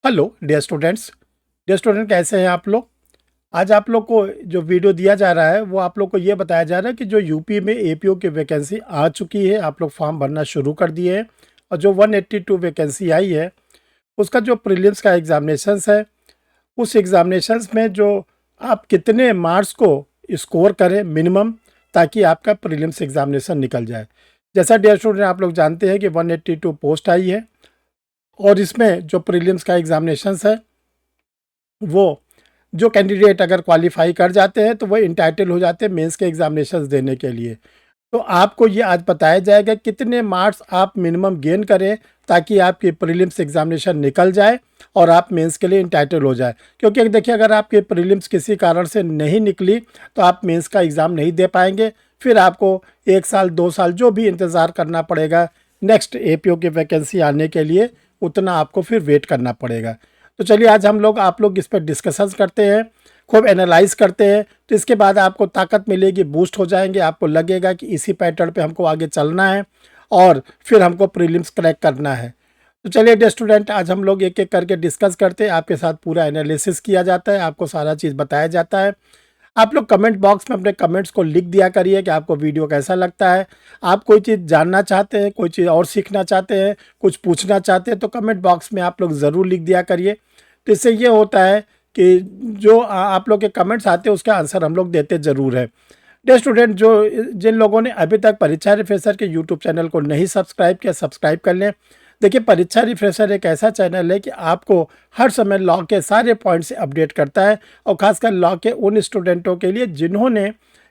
Hello dear student कैसे हैं आप लोग। आज आप लोग को जो वीडियो दिया जा रहा है वो आप लोग को ये बताया जा रहा है कि जो यूपी में एपीओ की वैकेंसी आ चुकी है, आप लोग फॉर्म भरना शुरू कर दिए हैं और जो 182 वैकेंसी आई है उसका जो प्रीलिम्स का एग्जामिनेशंस है, उस एग्जामिनेशंस में जो आप कितने मार्क्स को स्कोर करें मिनिमम, ताकि आपका प्रीलिम्स एग्जामिनेशन निकल जाए। जैसा डियर स्टूडेंट आप लोग जानते हैं कि 182 पोस्ट आई है और इसमें जो प्रीलिम्स का एग्जामिनेशंस है वो जो कैंडिडेट अगर क्वालिफाई कर जाते हैं तो वो इंटाइटल हो जाते हैं मेंस के एग्जामिनेशंस देने के लिए। तो आपको ये आज बताया जाएगा कितने मार्क्स आप मिनिमम गेन करें ताकि आपकी प्रीलिम्स एग्जामिनेशन निकल जाए और आप मेंस के लिए इंटाइटल हो जाए। क्योंकि देखिए, अगर आपकी प्रीलिम्स किसी कारण से नहीं निकली तो आप मेंस का एग्ज़ाम नहीं दे पाएंगे, फिर आपको 1 साल 2 साल जो भी इंतज़ार करना पड़ेगा नेक्स्ट एपीओ की वैकेंसी आने के लिए, उतना आपको फिर वेट करना पड़ेगा। तो चलिए आज हम लोग आप लोग इस पर डिस्कशंस करते हैं, खूब एनालाइज करते हैं, तो इसके बाद आपको ताकत मिलेगी, बूस्ट हो जाएंगे, आपको लगेगा कि इसी पैटर्न पे हमको आगे चलना है और फिर हमको प्रीलिम्स क्रैक करना है। तो चलिए डियर स्टूडेंट, आज हम लोग एक एक करके डिस्कस करते हैं, आपके साथ पूरा एनालिसिस किया जाता है, आपको सारा चीज़ बताया जाता है। आप लोग कमेंट बॉक्स में अपने कमेंट्स को लिख दिया करिए कि आपको वीडियो कैसा लगता है। आप कोई चीज़ जानना चाहते हैं, कोई चीज़ और सीखना चाहते हैं, कुछ पूछना चाहते हैं तो कमेंट बॉक्स में आप लोग ज़रूर लिख दिया करिए। तो इससे ये होता है कि जो आप लोग के कमेंट्स आते हैं उसका आंसर हम लोग देते ज़रूर है। डियर स्टूडेंट, जो जिन लोगों ने अभी तक परीक्षा रिफ्रेशर के यूट्यूब चैनल को नहीं सब्सक्राइब किया, सब्सक्राइब कर लें। देखिए, परीक्षा रिफ्रेशर एक ऐसा चैनल है कि आपको हर समय लॉ के सारे पॉइंट से अपडेट करता है और ख़ासकर लॉ के उन स्टूडेंटों के लिए जिन्होंने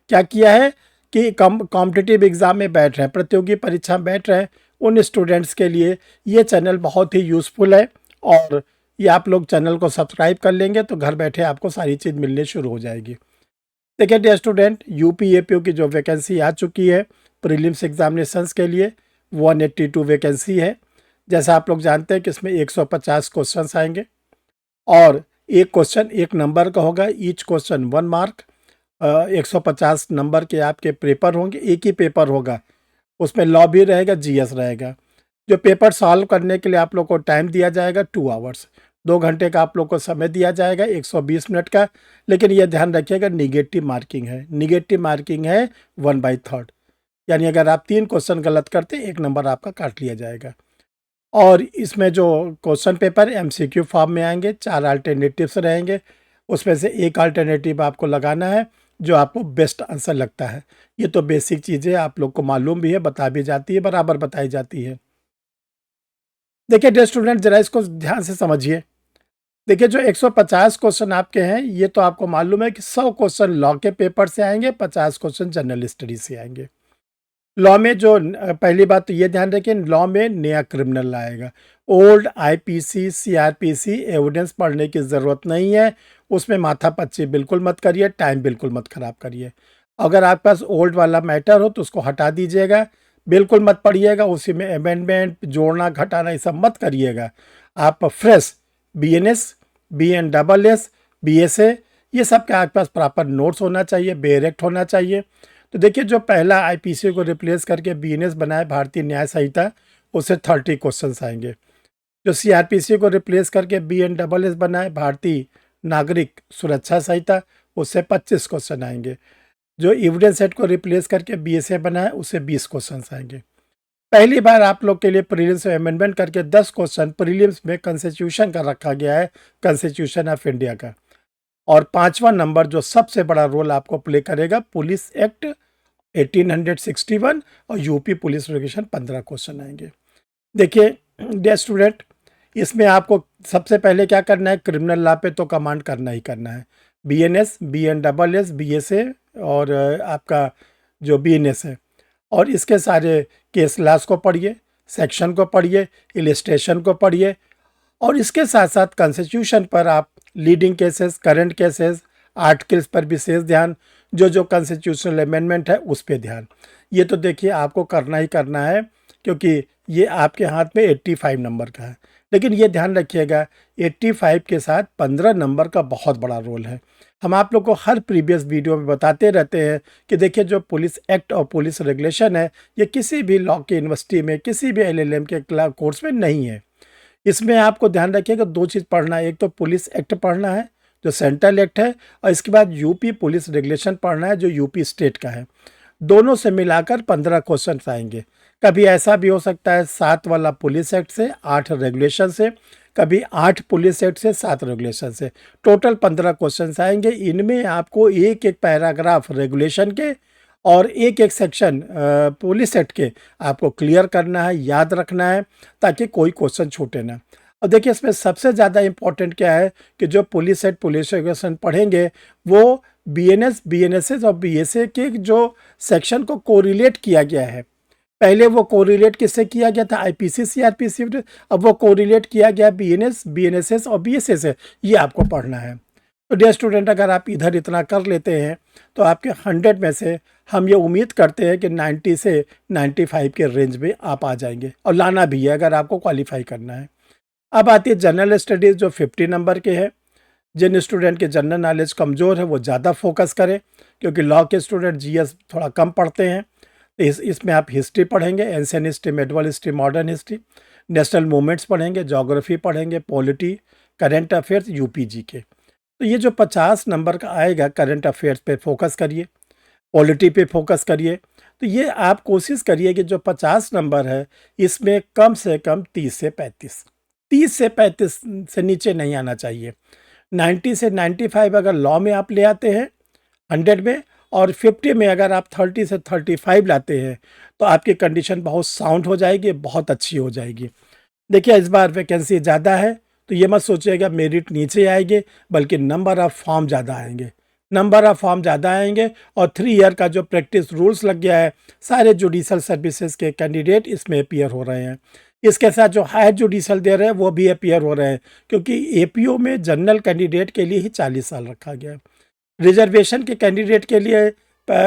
क्या किया है कि कॉम्पिटिटिव एग्ज़ाम में बैठ रहे हैं, प्रतियोगी परीक्षा में बैठ रहे हैं, उन स्टूडेंट्स के लिए ये चैनल बहुत ही यूज़फुल है। और ये आप लोग चैनल को सब्सक्राइब कर लेंगे तो घर बैठे आपको सारी चीज़ मिलने शुरू हो जाएगी। देखिए डियर स्टूडेंट, यूपी एपीओ की जो वैकेंसी आ चुकी है प्रीलिम्स एग्जामिनेशंस के लिए, 182 वैकेंसी है। जैसा आप लोग जानते हैं कि इसमें 150 क्वेश्चंस आएंगे और एक क्वेश्चन 1 नंबर का होगा, ईच क्वेश्चन 1 मार्क। 150 नंबर के आपके पेपर होंगे, एक ही पेपर होगा, उसमें लॉ भी रहेगा, जीएस रहेगा। जो पेपर सॉल्व करने के लिए आप लोग को टाइम दिया जाएगा 2 आवर्स, 2 घंटे का आप लोग को समय दिया जाएगा, 120 मिनट का। लेकिन यह ध्यान रखिएगा निगेटिव मार्किंग है, निगेटिव मार्किंग है 1/3, यानी अगर आप 3 क्वेश्चन गलत करते 1 नंबर आपका काट लिया जाएगा। और इसमें जो क्वेश्चन पेपर एमसीक्यू फॉर्म में आएंगे, 4 अल्टरनेटिव्स रहेंगे, उसमें से एक अल्टरनेटिव आपको लगाना है जो आपको बेस्ट आंसर लगता है। ये तो बेसिक चीज़ें आप लोग को मालूम भी है, बता भी जाती है, बराबर बताई जाती है। देखिए डियर स्टूडेंट, जरा इसको ध्यान से समझिए। देखिए, जो 150 क्वेश्चन आपके हैं ये तो आपको मालूम है कि 100 क्वेश्चन लॉ के पेपर से आएंगे, 50 क्वेश्चन जनरल स्टडी से आएंगे। लॉ में जो पहली बात तो ये ध्यान रखें, लॉ में नया क्रिमिनल आएगा। ओल्ड आईपीसी सीआरपीसी एविडेंस पढ़ने की ज़रूरत नहीं है, उसमें माथापच्ची बिल्कुल मत करिए, टाइम बिल्कुल मत ख़राब करिए। अगर आपके पास ओल्ड वाला मैटर हो तो उसको हटा दीजिएगा, बिल्कुल मत पढ़िएगा, उसी में अमेंडमेंट जोड़ना घटाना ये सब मत करिएगा। आप फ्रेश बीएनएस, बीएनडबलएस, बीएसए, ये सब के आपके पास प्रॉपर नोट्स होना चाहिए, बेरेक्ट होना चाहिए। तो देखिए, जो पहला आईपीसी को रिप्लेस करके बीएनएस बनाए भारतीय न्याय संहिता, उससे 30 क्वेश्चन आएंगे। जो सीआरपीसी को रिप्लेस करके बीएनडबलएस बनाए भारतीय नागरिक सुरक्षा संहिता, उससे 25 क्वेश्चन आएंगे। जो एविडेंस सेट को रिप्लेस करके बीएसए बनाए, उससे 20 क्वेश्चन आएंगे। पहली बार आप लोग के लिए प्रीलिम्स में अमेंडमेंट करके 10 क्वेश्चन प्रीलिम्स में कॉन्स्टिट्यूशन का रखा गया है, कॉन्स्टिट्यूशन ऑफ इंडिया का। और 5वां नंबर जो सबसे बड़ा रोल आपको प्ले करेगा, पुलिस एक्ट 1861 और यूपी पुलिस रेगुलेशन 15 क्वेश्चन आएंगे। देखिए डियर स्टूडेंट, इसमें आपको सबसे पहले क्या करना है, क्रिमिनल लॉ पे तो कमांड करना ही करना है। बीएनएस, बीएनडबलएस, बीएसए और आपका जो बीएनएस है, और इसके सारे केस लॉस को पढ़िए, सेक्शन को पढ़िए, इलिस्ट्रेशन को पढ़िए, और इसके साथ साथ कॉन्स्टिट्यूशन पर आप leading cases, current cases, articles पर विशेष ध्यान, जो जो कॉन्स्टिट्यूशनल अमेंडमेंट है उस पर ध्यान। ये तो देखिए आपको करना ही करना है, क्योंकि ये आपके हाथ में 85 नंबर का है। लेकिन ये ध्यान रखिएगा, 85 के साथ 15 नंबर का बहुत बड़ा रोल है। हम आप लोग को हर प्रीवियस वीडियो में बताते रहते हैं कि देखिए, जो पुलिस एक्ट और पुलिस रेगुलेशन है, ये किसी भी लॉ की यूनिवर्सिटी में, किसी भी एलएलएम के कोर्स में नहीं है। इसमें आपको ध्यान रखिएगा 2 चीज़ पढ़ना है, एक तो पुलिस एक्ट पढ़ना है जो सेंट्रल एक्ट है, और इसके बाद यूपी पुलिस रेगुलेशन पढ़ना है जो यूपी स्टेट का है। दोनों से मिलाकर 15 क्वेश्चन आएंगे। कभी ऐसा भी हो सकता है 7 वाला पुलिस एक्ट से, 8 रेगुलेशन से, कभी 8 पुलिस एक्ट से, 7 रेगुलेशन से, टोटल 15 क्वेश्चन आएंगे। इनमें आपको एक एक पैराग्राफ रेगुलेशन के और एक एक सेक्शन पुलिस एक्ट के आपको क्लियर करना है, याद रखना है, ताकि कोई क्वेश्चन छूटे ना। और देखिए इसमें सबसे ज़्यादा इम्पोर्टेंट क्या है कि जो पुलिस एक्ट पुलिस रेगुलेशन पढ़ेंगे वो बीएनएस बीएनएसएस और बीएसए के जो सेक्शन को कोरिलेट किया गया है। पहले वो कोरिलेट किससे किया गया था, आईपीसी सीआरपीसी, अब वो कोरिलेट किया गया बीएनएस बीएनएसएस और बीएसए से। ये आपको पढ़ना है। तो डियर स्टूडेंट, अगर आप इधर इतना कर लेते हैं तो आपके 100 में से हम ये उम्मीद करते हैं कि 90 से 95 के रेंज में आप आ जाएंगे, और लाना भी है अगर आपको क्वालिफाई करना है। अब आती है जनरल स्टडीज़ जो 50 नंबर के हैं। जिन स्टूडेंट के जनरल नॉलेज कमज़ोर है वो ज़्यादा फोकस करें, क्योंकि लॉ के स्टूडेंट जीएस थोड़ा कम पढ़ते हैं। तो इसमें आप हिस्ट्री पढ़ेंगे, ancient history, medieval history, modern history, national movements पढ़ेंगे, ज्योग्राफी पढ़ेंगे, पॉलिटी, करंट अफेयर्स, यूपीजी के। तो ये जो 50 नंबर का आएगा, करंट अफेयर्स पे फोकस करिए, पॉलिटी पे फोकस करिए। तो ये आप कोशिश करिए कि जो 50 नंबर है इसमें कम से कम 30 से 35 से नीचे नहीं आना चाहिए। 90 से 95 अगर लॉ में आप ले आते हैं 100 में, और 50 में अगर आप 30 से 35 लाते हैं तो आपकी कंडीशन बहुत साउंड हो जाएगी, बहुत अच्छी हो जाएगी। देखिए इस बार वैकेंसी ज़्यादा है तो ये मत सोचिएगा मेरिट नीचे आएंगे, बल्कि नंबर ऑफ़ फॉर्म ज़्यादा आएंगे। नंबर ऑफ़ फॉर्म ज़्यादा आएंगे, और 3 ईयर का जो प्रैक्टिस रूल्स लग गया है, सारे जुडिशल सर्विसेज के कैंडिडेट इसमें अपीयर हो रहे हैं। इसके साथ जो हायर जुडिशल दे रहे हैं वो भी अपीयर हो रहे हैं, क्योंकि एपीओ में जनरल कैंडिडेट के लिए ही 40 साल रखा गया है। रिजर्वेशन के कैंडिडेट के लिए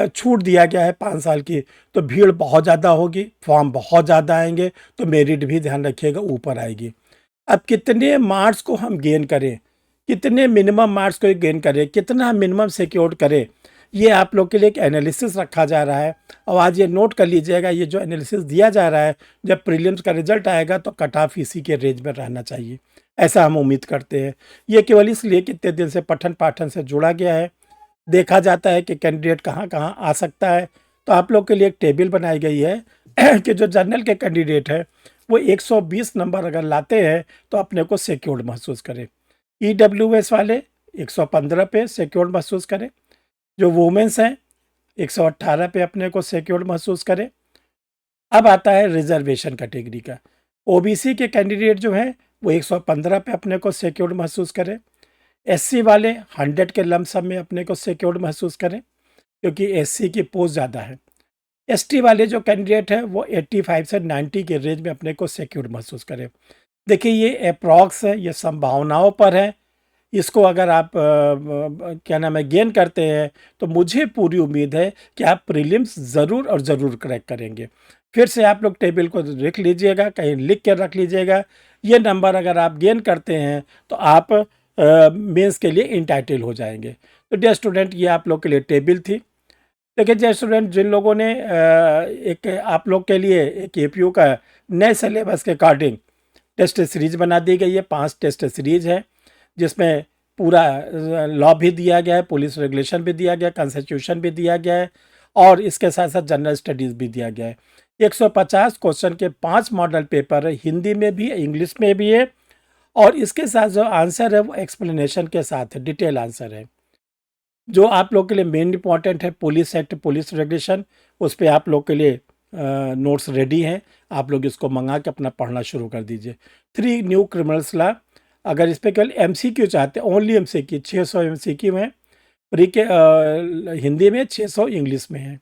छूट दिया गया है 5 साल की। तो भीड़ बहुत ज़्यादा होगी, फॉर्म बहुत ज़्यादा आएंगे, तो मेरिट भी ध्यान रखिएगा ऊपर आएगी। अब कितने मार्क्स को हम गेन करें, कितने मिनिमम मार्क्स को गेन करें, कितना मिनिमम सिक्योर करें, ये आप लोग के लिए एक एनालिसिस रखा जा रहा है। और आज ये नोट कर लीजिएगा, ये जो एनालिसिस दिया जा रहा है, जब प्रीलिम्स का रिजल्ट आएगा तो कट ऑफ इसी के रेंज में रहना चाहिए, ऐसा हम उम्मीद करते हैं। ये केवल इसलिए कितने दिन से पठन पाठन से जुड़ा गया है, देखा जाता है कि कैंडिडेट कहाँ कहाँ आ सकता है। तो आप लोग के लिए एक टेबल बनाई गई है कि जो जनरल के कैंडिडेट है वो 120 नंबर अगर लाते हैं तो अपने को सिक्योर्ड महसूस करें। ईडब्ल्यूएस वाले 115 पे सिक्योर्ड महसूस करें। जो वुमेंस हैं 118 पे अपने को सिक्योर्ड महसूस करें। अब आता है रिजर्वेशन कैटेगरी का। ओबीसी के कैंडिडेट जो हैं वो 115 पे अपने को सिक्योर्ड महसूस करें। एससी वाले 100 के लमसम में अपने को सिक्योर्ड महसूस करें, क्योंकि एससी की पोस्ट ज़्यादा है। एसटी वाले जो कैंडिडेट हैं वो 85 से 90 के रेंज में अपने को सिक्योर्ड महसूस करें। देखिए ये अप्रॉक्स है, ये संभावनाओं पर है। इसको अगर आप क्या नाम है गेन करते हैं तो मुझे पूरी उम्मीद है कि आप प्रीलिम्स ज़रूर और ज़रूर क्रैक करेंगे। फिर से आप लोग टेबल को लिख लीजिएगा, कहीं लिख कर रख लीजिएगा। ये नंबर अगर आप गेन करते हैं तो आप मेंस के लिए इंटाइटल हो जाएंगे। तो डियर स्टूडेंट, ये आप लोग के लिए टेबल थी। देखिए डियर स्टूडेंट, जिन लोगों ने एक आप लोग के लिए एक एपीयू का नए सिलेबस के अकॉर्डिंग टेस्ट सीरीज बना दी गई है। 5 टेस्ट सीरीज है, जिसमें पूरा लॉ भी दिया गया है, पुलिस रेगुलेशन भी दिया गया, कॉन्स्टिट्यूशन भी दिया गया है, और इसके साथ साथ जनरल स्टडीज़ भी दिया गया है। 150 क्वेश्चन के 5 मॉडल पेपर है, हिंदी में भी इंग्लिश में भी है, और इसके साथ जो आंसर है वो एक्सप्लेनेशन के साथ है, डिटेल आंसर है। जो आप लोग के लिए मेन इंपॉर्टेंट है पुलिस एक्ट पुलिस रेगुलेशन, उस पर आप लोग के लिए नोट्स रेडी हैं। आप लोग इसको मंगा के अपना पढ़ना शुरू कर दीजिए। 3 न्यू क्रिमिनल्स लॉ, अगर इस पर केवल एमसीक्यू चाहते हैं, ओनली एमसीक्यू 600 एमसीक्यू हैं, प्री के हिंदी में 600 इंग्लिश में है।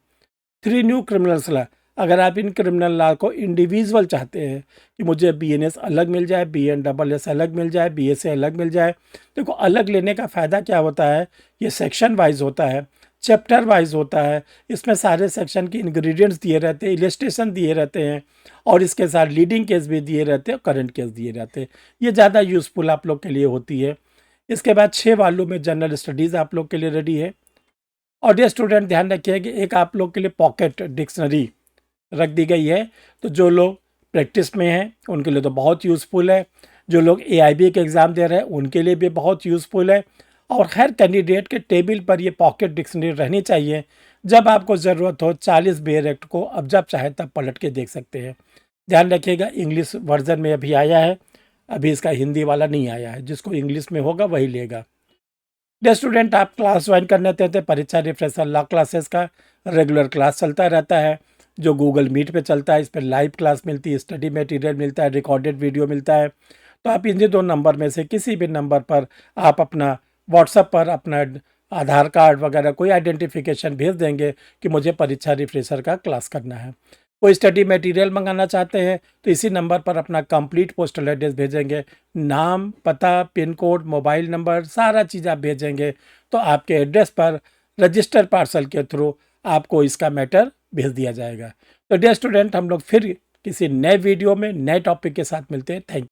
3 न्यू क्रिमिनल्स लॉ, अगर आप इन क्रिमिनल लॉ को इंडिविजुअल चाहते हैं कि मुझे बीएनएस अलग मिल जाए, बीएनडबलएस अलग मिल जाए, बीएसए अलग मिल जाए, देखो अलग लेने का फ़ायदा क्या होता है, ये सेक्शन वाइज होता है, चैप्टर वाइज होता है। इसमें सारे सेक्शन के इंग्रेडिएंट्स दिए रहते हैं, इलस्ट्रेशन दिए रहते हैं, और इसके साथ लीडिंग केस भी दिए रहते हैं, करंट केस दिए रहते हैं। ये ज़्यादा यूज़फुल आप लोग के लिए होती है। इसके बाद 6 वॉल्यूम में जनरल स्टडीज़ आप लोग के लिए रेडी है। और डियर स्टूडेंट, ध्यान रखिए कि एक आप लोग के लिए पॉकेट डिक्शनरी रख दी गई है, तो जो लोग प्रैक्टिस में हैं उनके लिए तो बहुत यूज़फुल है। जो लोग AIB के एग्ज़ाम दे रहे हैं उनके लिए भी बहुत यूज़फुल है। और हर कैंडिडेट के टेबल पर ये पॉकेट डिक्शनरी रहनी चाहिए। जब आपको ज़रूरत हो 40 बेयर एक्ट को अब जब चाहे तब पलट के देख सकते हैं। ध्यान रखिएगा, इंग्लिश वर्जन में अभी आया है, अभी इसका हिंदी वाला नहीं आया है। जिसको इंग्लिश में होगा वही लेगा। डियर स्टूडेंट, आप क्लास ज्वाइन करने थे परीक्षा रिफ्रेशर लॉ क्लासेस का रेगुलर क्लास चलता रहता है, जो गूगल मीट पे चलता है। इस पर लाइव क्लास मिलती है, स्टडी मटेरियल मिलता है, रिकॉर्डेड वीडियो मिलता है। तो आप इन्हीं 2 नंबर में से किसी भी नंबर पर आप अपना व्हाट्सएप पर अपना आधार कार्ड वगैरह कोई आइडेंटिफिकेशन भेज देंगे कि मुझे परीक्षा रिफ्रेशर का क्लास करना है। कोई स्टडी मटेरियल मंगाना चाहते हैं तो इसी नंबर पर अपना कंप्लीट पोस्टल एड्रेस भेजेंगे, नाम, पता, पिन कोड, मोबाइल नंबर, सारा चीज़ आप भेजेंगे तो आपके एड्रेस पर रजिस्टर पार्सल के थ्रू आपको इसका मैटर भेज दिया जाएगा। तो डियर स्टूडेंट, हम लोग फिर किसी नए वीडियो में नए टॉपिक के साथ मिलते हैं। Thank you.